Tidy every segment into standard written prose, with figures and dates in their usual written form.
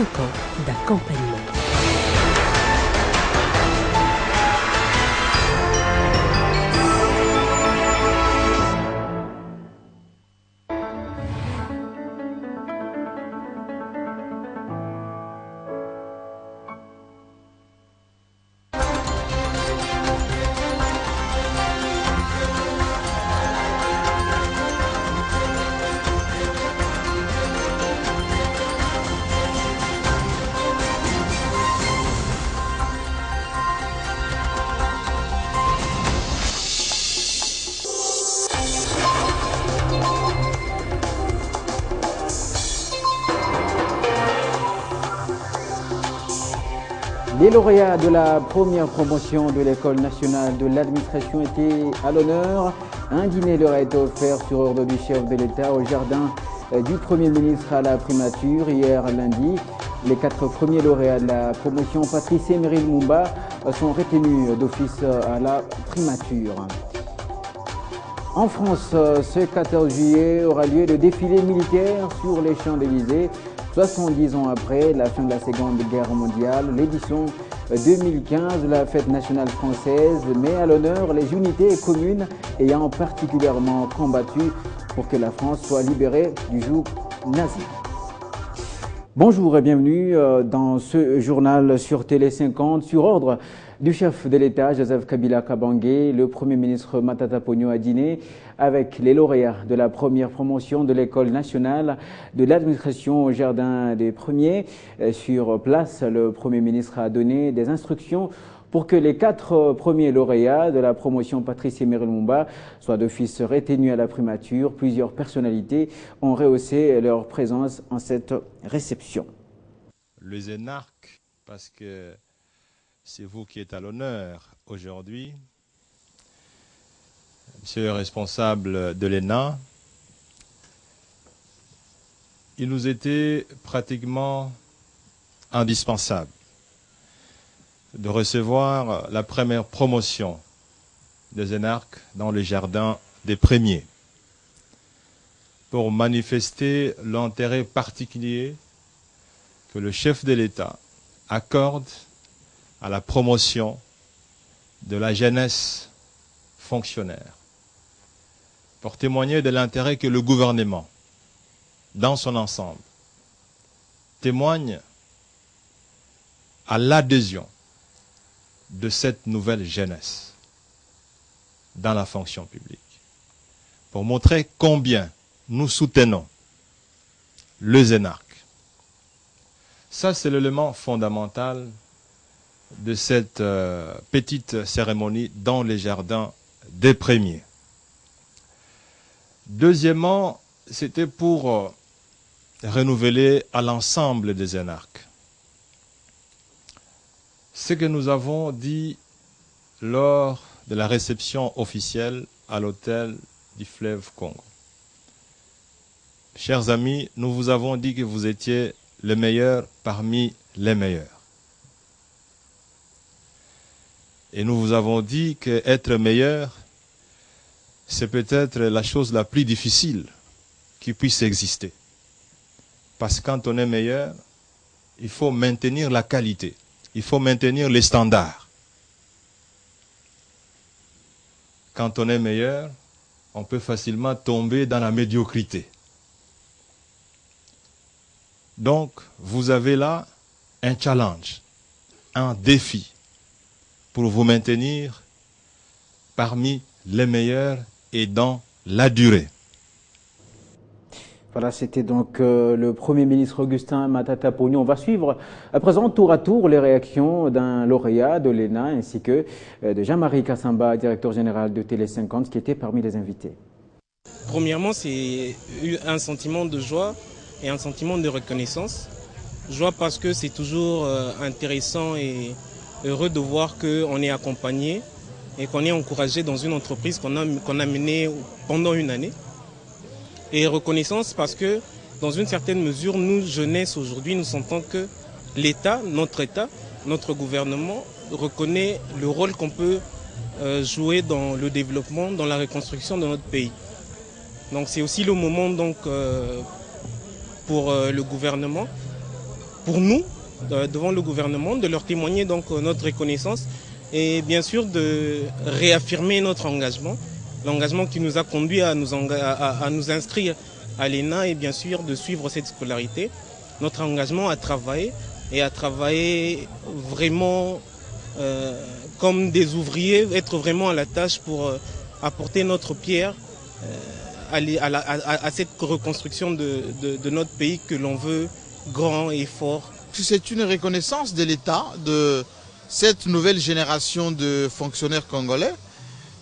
ans d'accompagnement. Les lauréats de la première promotion de l'École nationale de l'administration étaient à l'honneur. Un dîner leur a été offert sur ordre du chef de l'État au jardin du Premier ministre à la primature hier lundi. Les 4 premiers lauréats de la promotion, Patrice Emery Lumumba, sont retenus d'office à la primature. En France, ce 14 juillet aura lieu le défilé militaire sur les Champs-Élysées. 70 ans après la fin de la Seconde Guerre mondiale, l'édition 2015 de la fête nationale française met à l'honneur les unités communes ayant particulièrement combattu pour que la France soit libérée du joug nazi. Bonjour et bienvenue dans ce journal sur Télé 50 sur ordre du chef de l'État, Joseph Kabila Kabange. Le Premier ministre Matata Ponyo a dîné avec les lauréats de la première promotion de l'École nationale de l'administration au Jardin des Premiers. Sur place, le Premier ministre a donné des instructions pour que les 4 premiers lauréats de la promotion Patrice Emery Lumumba soient d'office retenus à la primature. Plusieurs personnalités ont rehaussé leur présence en cette réception. Les énarques, parce que c'est vous qui êtes à l'honneur aujourd'hui. Monsieur le responsable de l'ENA, il nous était pratiquement indispensable de recevoir la première promotion des énarques dans le jardin des premiers pour manifester l'intérêt particulier que le chef de l'État accorde à la promotion de la jeunesse fonctionnaire, pour témoigner de l'intérêt que le gouvernement, dans son ensemble, témoigne à l'adhésion de cette nouvelle jeunesse dans la fonction publique, pour montrer combien nous soutenons les énarques. Ça, c'est l'élément fondamental de cette petite cérémonie dans les jardins des premiers. Deuxièmement, c'était pour renouveler à l'ensemble des énarques ce que nous avons dit lors de la réception officielle à l'hôtel du fleuve Congo. Chers amis, nous vous avons dit que vous étiez les meilleurs parmi les meilleurs. Et nous vous avons dit qu'être meilleur, c'est peut-être la chose la plus difficile qui puisse exister. Parce que quand on est meilleur, il faut maintenir la qualité. Il faut maintenir les standards. Quand on est meilleur, on peut facilement tomber dans la médiocrité. Donc, vous avez là un challenge, un défi pour vous maintenir parmi les meilleurs et dans la durée. Voilà, c'était donc le Premier ministre Augustin Matata Ponyo. On va suivre à présent tour à tour les réactions d'un lauréat de l'ENA ainsi que de Jean-Marie Kassamba, directeur général de Télé 50, qui était parmi les invités. Premièrement, c'est un sentiment de joie et un sentiment de reconnaissance. Joie parce que c'est toujours intéressant et heureux de voir qu'on est accompagné et qu'on est encouragé dans une entreprise qu'on a menée pendant une année. Et reconnaissance parce que, dans une certaine mesure, nous, jeunesse, aujourd'hui, nous sentons que l'État, notre gouvernement, reconnaît le rôle qu'on peut jouer dans le développement, dans la reconstruction de notre pays. Donc c'est aussi le moment donc, pour le gouvernement pour nous, devant le gouvernement, de leur témoigner donc notre reconnaissance et bien sûr de réaffirmer notre engagement, l'engagement qui nous a conduit à nous inscrire à l'ENA et bien sûr de suivre cette scolarité, notre engagement à travailler vraiment comme des ouvriers, être vraiment à la tâche pour apporter notre pierre à cette reconstruction de notre pays que l'on veut grand et fort. C'est une reconnaissance de l'État, de cette nouvelle génération de fonctionnaires congolais.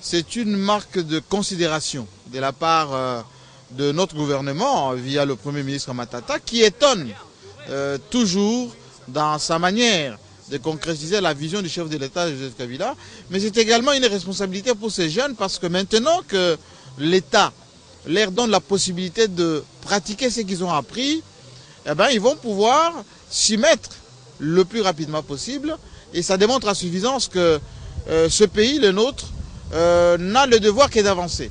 C'est une marque de considération de la part de notre gouvernement via le Premier ministre Matata qui étonne toujours dans sa manière de concrétiser la vision du chef de l'État, Joseph Kabila. Mais c'est également une responsabilité pour ces jeunes parce que maintenant que l'État leur donne la possibilité de pratiquer ce qu'ils ont appris, eh ben, ils vont pouvoir s'y mettre le plus rapidement possible. Et ça démontre à suffisance que ce pays, le nôtre, n'a le devoir que d'avancer.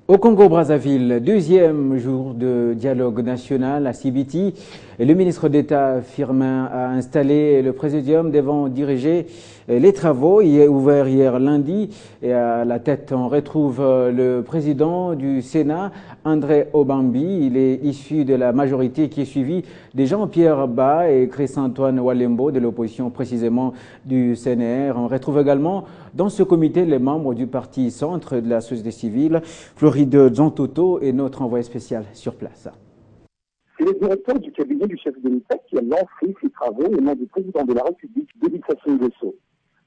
Au Congo-Brazzaville, deuxième jour de dialogue national à Sibiti, le ministre d'État Firmin a installé le présidium devant diriger les travaux. Il est ouvert hier lundi et à la tête on retrouve le président du Sénat, André Obambi. Il est issu de la majorité qui est suivie de Jean-Pierre Ba et Chris-Antoine Walembo de l'opposition précisément du CNR. On retrouve également dans ce comité les membres du parti centre de la société civile. Floride Zontoto est notre envoyé spécial sur place. C'est le directeur du cabinet du chef de l'État qui a lancé ses travaux au nom du président de la République, Denis Sassou Nguesso.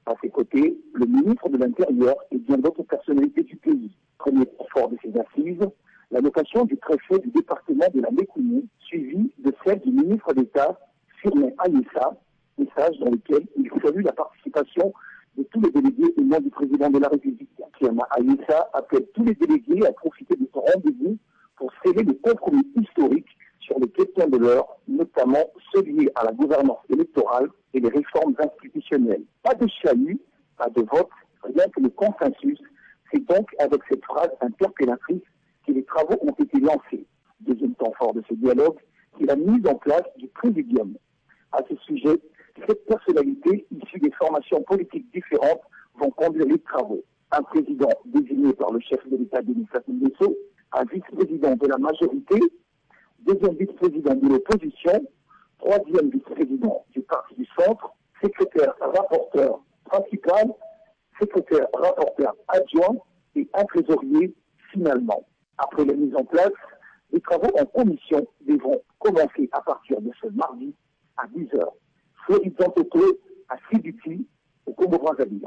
À ses côtés, le ministre de l'Intérieur et bien d'autres personnalités du pays. Premier point fort de ces assises, la location du préfet du département de la Mékounou, suivi de celle du ministre d'État, Firmin Aïssa, message dans lequel il salue la participation de tous les délégués au nom du président de la République. Firmin Aïssa appelle tous les délégués à profiter de ce rendez-vous pour sceller le compromis historique sur les questions de l'heure, notamment ceux liés à la gouvernance électorale et les réformes institutionnelles. Pas de chahut, pas de vote, rien que le consensus. C'est donc avec cette phrase interpellatrice que les travaux ont été lancés. Deuxième temps fort de ce dialogue, c'est la mise en place du présidium. À ce sujet, 7 personnalités issues des formations politiques différentes vont conduire les travaux. Un président désigné par le chef de l'État, Denis Sassou Nguesso, un vice-président de la majorité, deuxième vice-président de l'opposition, troisième vice-président du parti du centre, secrétaire rapporteur principal, secrétaire rapporteur adjoint et un trésorier finalement. Après la mise en place, les travaux en commission devront commencer à partir de ce mardi à 10h. Floride Zantoto à Sibiti, au Congo-Brazzaville.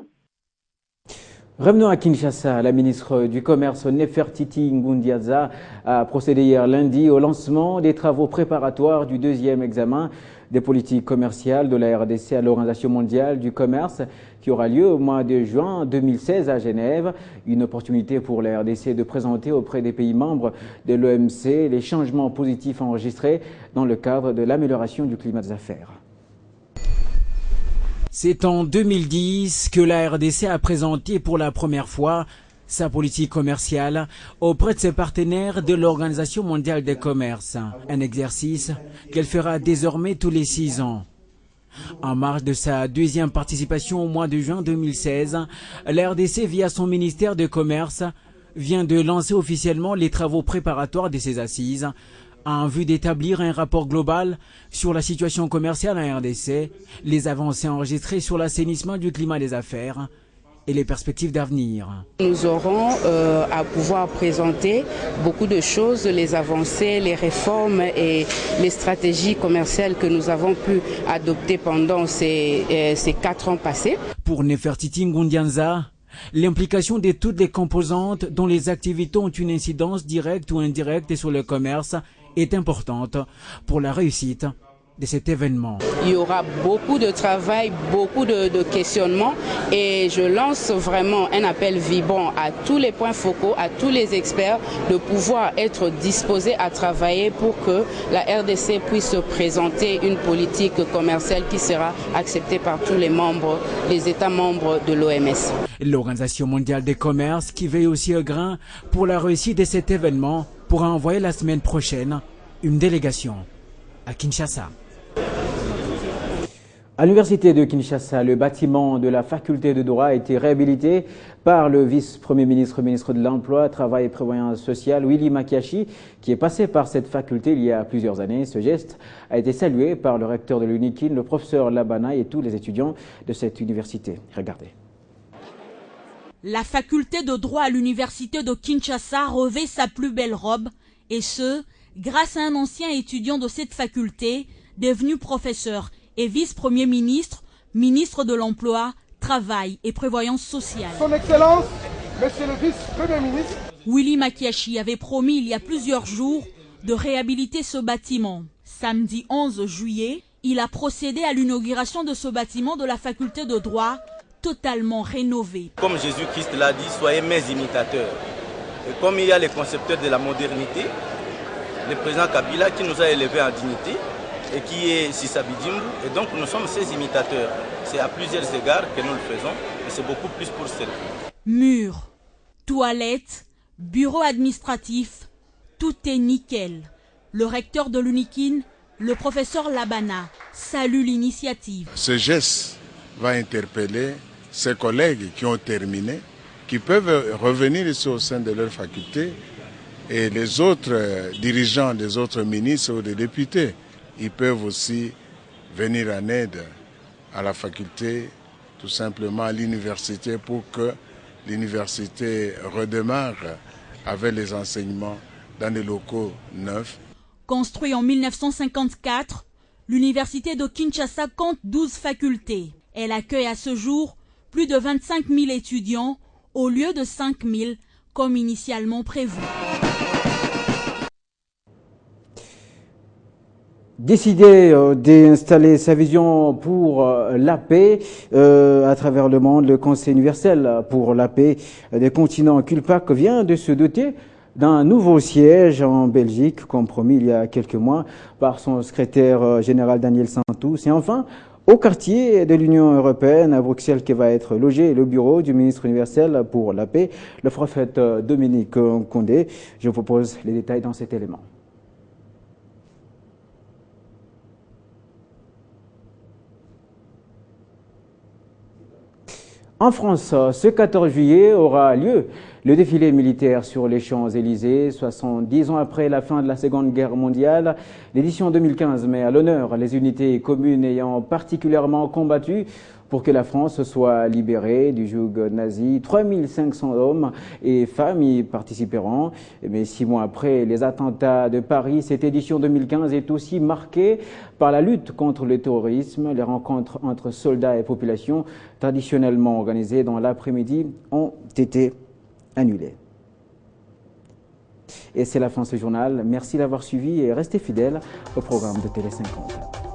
Revenons à Kinshasa. La ministre du Commerce, Nefertiti Ngundiaza, a procédé hier lundi au lancement des travaux préparatoires du deuxième examen des politiques commerciales de la RDC à l'Organisation mondiale du commerce qui aura lieu au mois de juin 2016 à Genève. Une opportunité pour la RDC de présenter auprès des pays membres de l'OMC les changements positifs enregistrés dans le cadre de l'amélioration du climat des affaires. C'est en 2010 que la RDC a présenté pour la première fois sa politique commerciale auprès de ses partenaires de l'Organisation mondiale du commerce. Un exercice qu'elle fera désormais tous les 6 ans. En marge de sa deuxième participation au mois de juin 2016, la RDC, via son ministère de commerce, vient de lancer officiellement les travaux préparatoires de ces assises en vue d'établir un rapport global sur la situation commerciale en RDC, les avancées enregistrées sur l'assainissement du climat des affaires et les perspectives d'avenir. Nous aurons à pouvoir présenter beaucoup de choses, les avancées, les réformes et les stratégies commerciales que nous avons pu adopter pendant ces 4 ans passés. Pour Nefertiti Ngundiaza, l'implication de toutes les composantes dont les activités ont une incidence directe ou indirecte sur le commerce est importante pour la réussite de cet événement. Il y aura beaucoup de travail, beaucoup de questionnements et je lance vraiment un appel vibrant à tous les points focaux, à tous les experts de pouvoir être disposés à travailler pour que la RDC puisse présenter une politique commerciale qui sera acceptée par tous les États membres de l'OMS. L'Organisation mondiale du commerce qui veille aussi au grain pour la réussite de cet événement pourra envoyer la semaine prochaine une délégation à Kinshasa. À l'université de Kinshasa, le bâtiment de la faculté de droit a été réhabilité par le vice-premier ministre, ministre de l'Emploi, Travail et Prévoyance sociale, Willy Makiachi, qui est passé par cette faculté il y a plusieurs années. Ce geste a été salué par le recteur de l'UNIKIN, le professeur Labana et tous les étudiants de cette université. Regardez. La faculté de droit à l'université de Kinshasa revêt sa plus belle robe, et ce, grâce à un ancien étudiant de cette faculté, devenu professeur et vice-premier ministre, ministre de l'Emploi, Travail et Prévoyance sociale. Son Excellence, Monsieur le vice-premier ministre, Willy Makiachi avait promis il y a plusieurs jours de réhabiliter ce bâtiment. Samedi 11 juillet, il a procédé à l'inauguration de ce bâtiment de la faculté de droit, totalement rénové. Comme Jésus-Christ l'a dit, soyez mes imitateurs. Et comme il y a les concepteurs de la modernité, le président Kabila qui nous a élevés en dignité, et qui est Sissabidimbu, et donc nous sommes ses imitateurs. C'est à plusieurs égards que nous le faisons, et c'est beaucoup plus pour servir. Murs, toilettes, bureau administratif, tout est nickel. Le recteur de l'UNIKIN, le professeur Labana, salue l'initiative. Ce geste va interpeller ses collègues qui ont terminé, qui peuvent revenir ici au sein de leur faculté, et les autres dirigeants des autres ministres ou des députés. Ils peuvent aussi venir en aide à la faculté, tout simplement à l'université, pour que l'université redémarre avec les enseignements dans des locaux neufs. Construit en 1954, l'université de Kinshasa compte 12 facultés. Elle accueille à ce jour plus de 25 000 étudiants au lieu de 5 000 comme initialement prévu. Décidé d'installer sa vision pour la paix à travers le monde, le Conseil universel pour la paix des continents CULPAC vient de se doter d'un nouveau siège en Belgique, comme promis il y a quelques mois par son secrétaire général Daniel Santous. Et enfin, au quartier de l'Union européenne à Bruxelles qui va être logé le bureau du ministre universel pour la paix, le prophète Dominique Condé. Je vous propose les détails dans cet élément. En France, ce 14 juillet aura lieu le défilé militaire sur les Champs-Élysées. 70 ans après la fin de la Seconde Guerre mondiale, l'édition 2015 met à l'honneur les unités communes ayant particulièrement combattu pour que la France soit libérée du joug nazi. 3500 hommes et femmes y participeront. Mais 6 mois après les attentats de Paris, cette édition 2015 est aussi marquée par la lutte contre le terrorisme. Les rencontres entre soldats et population, traditionnellement organisées dans l'après-midi, ont été annulées. Et c'est la fin de ce journal. Merci d'avoir suivi et restez fidèles au programme de Télé 50.